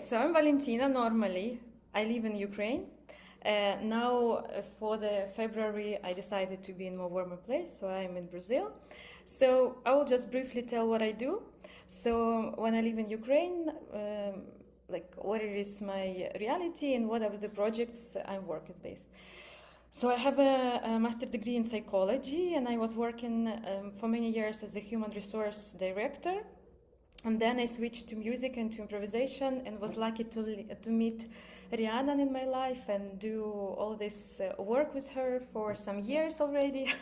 So I'm Valentyna. Normally, I live in Ukraine. Now, for the February, I decided to be in a more warmer place, so I'm in Brazil. So I will just briefly tell what I do. So when I live in Ukraine, like what it is my reality and what are the projects I work with this. So I have a master degree in psychology, and I was working for many years as a human resource director. And then I switched to music and to improvisation and was lucky to meet Rhiannon in my life and do all this work with her for some years already.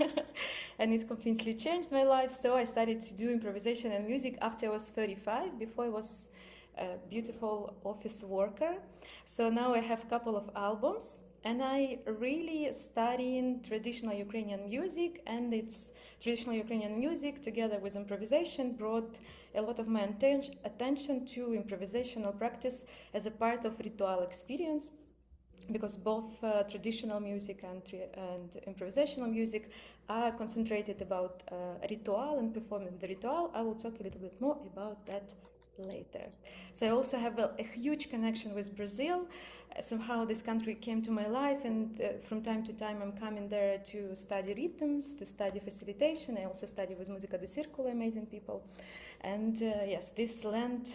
And it completely changed my life. So I started to do improvisation and music after I was 35. Before I was a beautiful office worker. So now I have a couple of albums. And I really studying traditional Ukrainian music, and it's traditional Ukrainian music together with improvisation brought a lot of my attention to improvisational practice as a part of ritual experience, because both traditional music and improvisational music are concentrated about ritual and performing the ritual. I will talk a little bit more about that later. So I also have a huge connection with Brazil. Somehow this country came to my life, and from time to time I'm coming there to study rhythms, to study facilitation. I also study with Musica de Circulo, amazing people. And yes, this land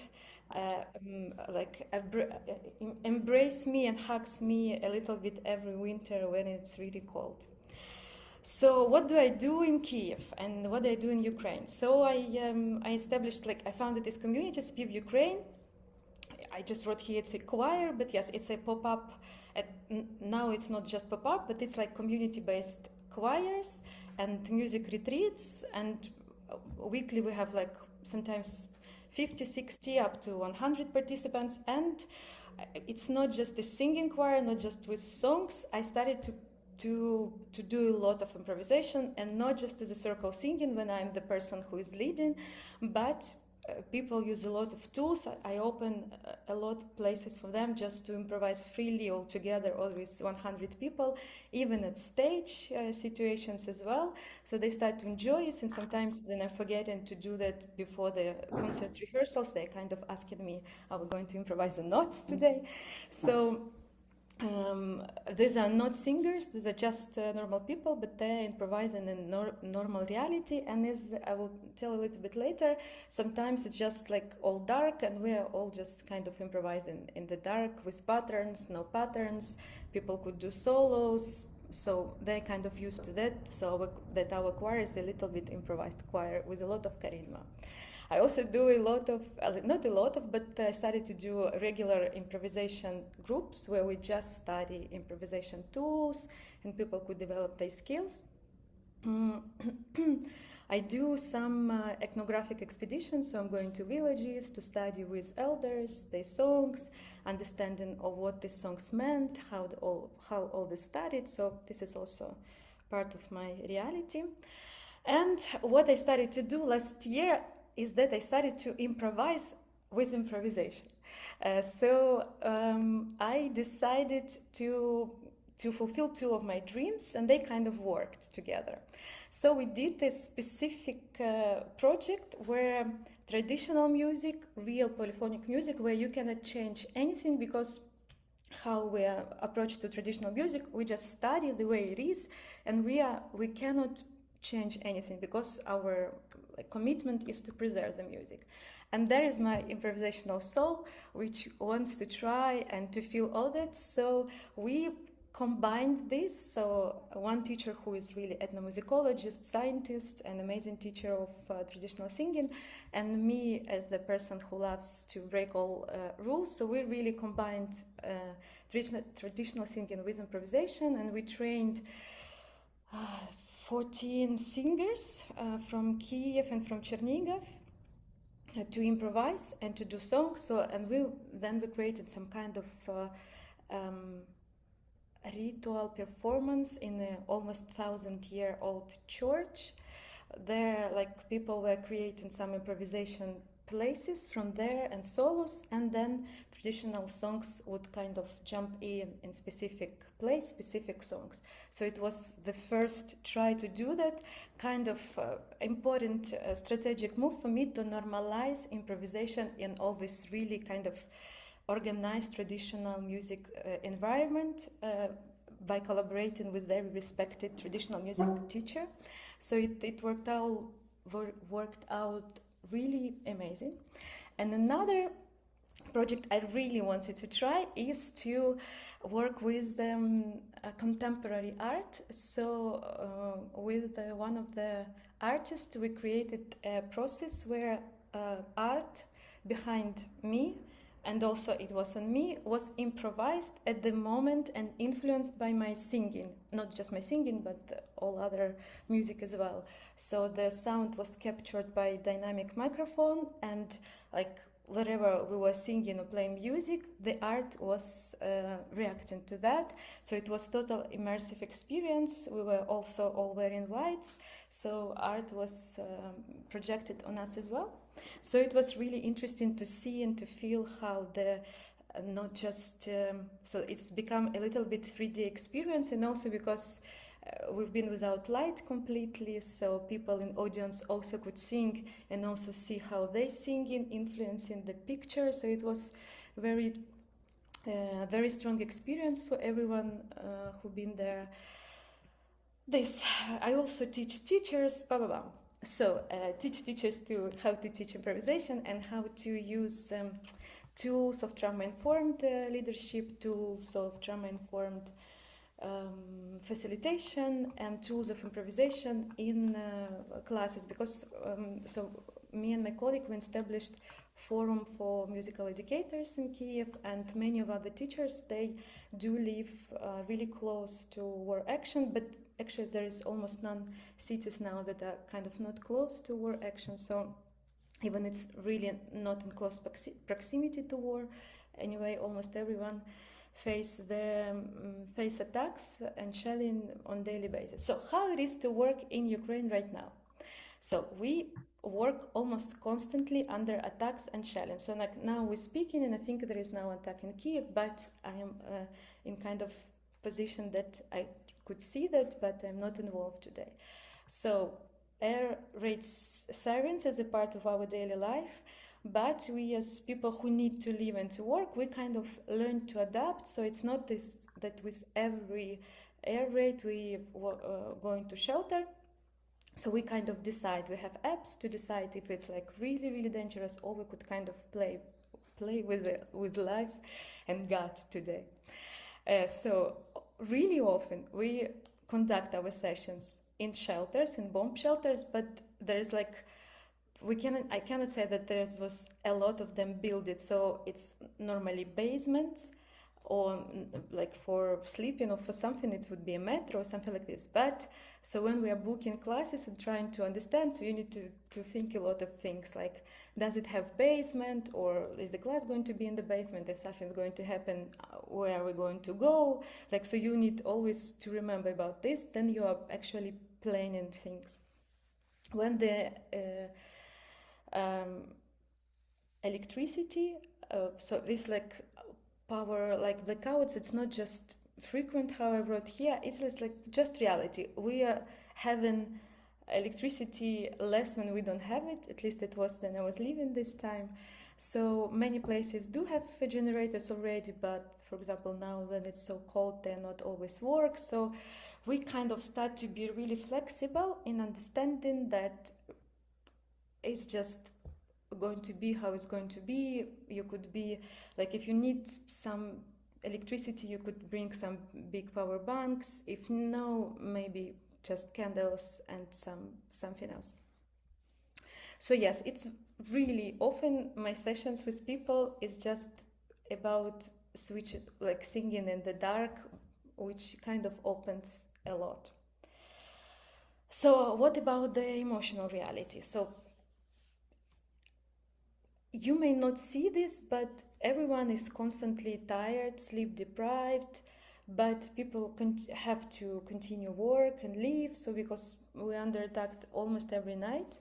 embrace me and hugs me a little bit every winter when it's really cold. So what do I do in Kiev and what do I do in Ukraine? So I established, I founded this community, Spiv Ukraine. I just wrote here it's a choir, but yes, it's a pop-up. Now it's not just pop-up, but it's like community-based choirs and music retreats. And weekly we have like sometimes 50, 60, up to 100 participants. And it's not just a singing choir, not just with songs. I started to do a lot of improvisation, and not just as a circle singing when I'm the person who is leading, but people use a lot of tools. I open a lot of places for them just to improvise freely all together, always 100 people, even at stage situations as well. So they start to enjoy it, and sometimes then I'm forgetting to do that before the concert rehearsals. They're kind of asking me, are we going to improvise or not today? So these are not singers, these are just normal people, but they're improvising in normal reality. And as I will tell a little bit later, sometimes it's just like all dark, and we're all just kind of improvising in the dark with patterns, no patterns. People could do solos, so they're kind of used to that. So that our choir is a little bit improvised choir with a lot of charisma. I also do a lot of, not a lot of, but I started to do regular improvisation groups where we just study improvisation tools and people could develop their skills. I do some ethnographic expeditions, so I'm going to villages to study with elders, their songs, understanding of what these songs meant, how all this started. So this is also part of my reality. And what I started to do last year is that I started to improvise with improvisation. I decided to fulfill two of my dreams, and they kind of worked together. So we did a specific project where traditional music, real polyphonic music, where you cannot change anything, because how we approach to traditional music, we just study the way it is, and we cannot change anything, because our commitment is to preserve the music. And there is my improvisational soul, which wants to try and to feel all that. So we combined this. So one teacher who is really ethnomusicologist, scientist, and amazing teacher of traditional singing, and me as the person who loves to break all rules. So we really combined traditional singing with improvisation, and we trained 14 singers from Kiev and from Chernihiv to improvise and to do songs. So, and we created some kind of ritual performance in an almost 1,000-year-old church. There, people were creating some improvisation places from there and solos, and then traditional songs would kind of jump in specific place, specific songs. So it was the first try to do that, kind of important strategic move for me to normalize improvisation in all this really kind of organize traditional music environment by collaborating with their respected traditional music teacher. So it worked out really amazing. And another project I really wanted to try is to work with contemporary art. So with one of the artists, we created a process where art behind me, and also it was on me, was improvised at the moment and influenced by my singing, not just my singing, but all other music as well. So the sound was captured by dynamic microphone, and like wherever we were singing or playing music, the art was reacting to that. So it was total immersive experience. We were also all wearing whites, so art was projected on us as well. So it was really interesting to see and to feel how the not just so it's become a little bit 3D experience, and also because we've been without light completely, so people in audience also could sing and also see how they singing, influencing the picture. So it was very very strong experience for everyone who been there. This I also teach teachers, blah blah blah. So teach teachers to how to teach improvisation and how to use tools of trauma-informed leadership, tools of trauma-informed facilitation, and tools of improvisation in classes. Because so me and my colleague, we established forum for musical educators in Kiev, and many of other teachers, they do live really close to war action, but actually there is almost none cities now that are kind of not close to war action. So even it's really not in close proximity to war. Anyway, almost everyone face attacks and shelling on daily basis. So how it is to work in Ukraine right now? So we work almost constantly under attacks and shelling. So like now we're speaking, and I think there is now attack in Kiev, but I am in kind of position that I could see that, but I'm not involved today. So air raid sirens is a part of our daily life, but we as people who need to live and to work, we kind of learn to adapt. So it's not this that with every air raid we going to shelter. So we kind of decide, we have apps to decide if it's like really, really dangerous, or we could kind of play with life and God today. So really often we conduct our sessions in shelters, in bomb shelters, but there's like, I cannot say that there was a lot of them built. So it's normally basements, or like for sleeping or for something, it would be a metro or something like this. But so when we are booking classes and trying to understand, so you need to think a lot of things like, does it have basement, or is the class going to be in the basement? If something's going to happen, where are we going to go? Like, so you need always to remember about this, then you are actually planning things. When the electricity, so this like power, like blackouts, it's not just frequent, how I wrote here, it's just reality. We are having electricity less when we don't have it, at least it was when I was living this time. So many places do have generators already, but for example now when it's so cold, they not always work. So we kind of start to be really flexible in understanding that it's just going to be how it's going to be. You could be like, if you need some electricity, you could bring some big power banks. If no, maybe just candles and something else. So yes, it's really often my sessions with people is just about like singing in the dark, which kind of opens a lot. So what about the emotional reality? So you may not see this, but everyone is constantly tired, sleep deprived, but people have to continue work and live. So because we're under attack almost every night.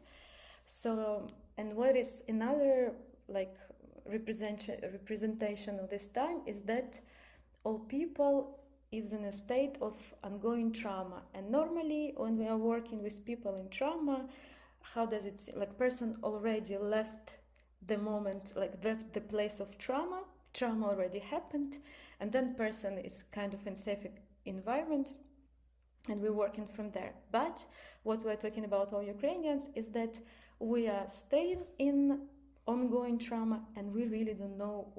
So, and what is another like representation of this time is that all people is in a state of ongoing trauma. And normally when we are working with people in trauma, how does it seem? Like person already left the moment, like left the place of trauma, trauma already happened, and then person is kind of in safe environment, and we're working from there. But what we're talking about, all Ukrainians, is that we are staying in ongoing trauma, and we really don't know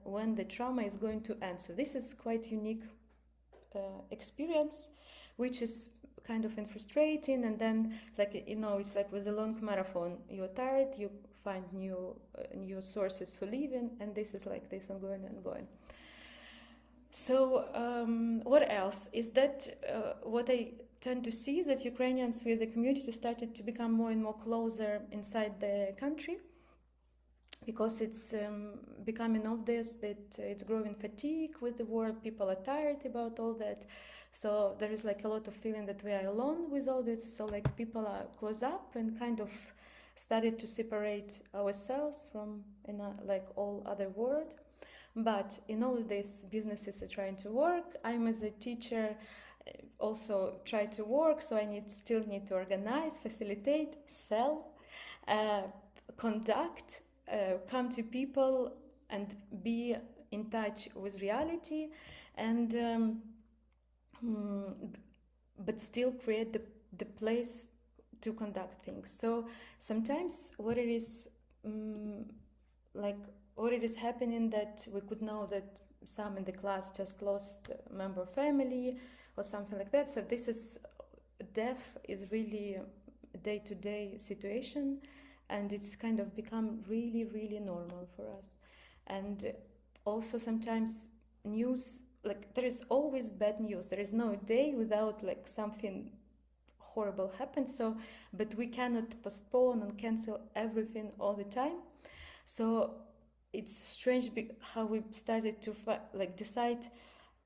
when the trauma is going to end. So this is quite unique experience, which is kind of frustrating. And then, like, you know, it's like with a long marathon, you're tired, you find new sources for living, and this is like this ongoing and ongoing. So what else is that what I tend to see is that Ukrainians, we as a community, started to become more and more closer inside the country, because it's becoming obvious that it's growing fatigue with the war. People are tired about all that. So there is like a lot of feeling that we are alone with all this. So like people are close up and kind of started to separate ourselves from like all other world. But in all this, businesses are trying to work. I'm as a teacher also try to work, so I still need to organize, facilitate, sell, conduct, come to people and be in touch with reality, and but still create the place to conduct things. So sometimes what it is like what it is happening, that we could know that some in the class just lost a member of family or something like that. So this is, death is really a day-to-day situation, and it's kind of become really, really normal for us. And also sometimes news, like there is always bad news. There is no day without like something horrible happens. So, but we cannot postpone and cancel everything all the time. So it's strange how we started to like decide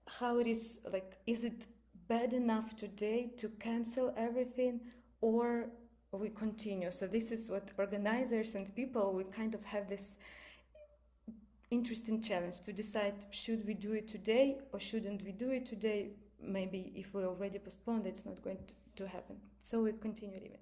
how it is, like, is it bad enough today to cancel everything, or we continue? So this is what organizers and people, we kind of have this interesting challenge to decide, should we do it today or shouldn't we do it today? Maybe if we already postponed, it's not going to happen. So we continue living.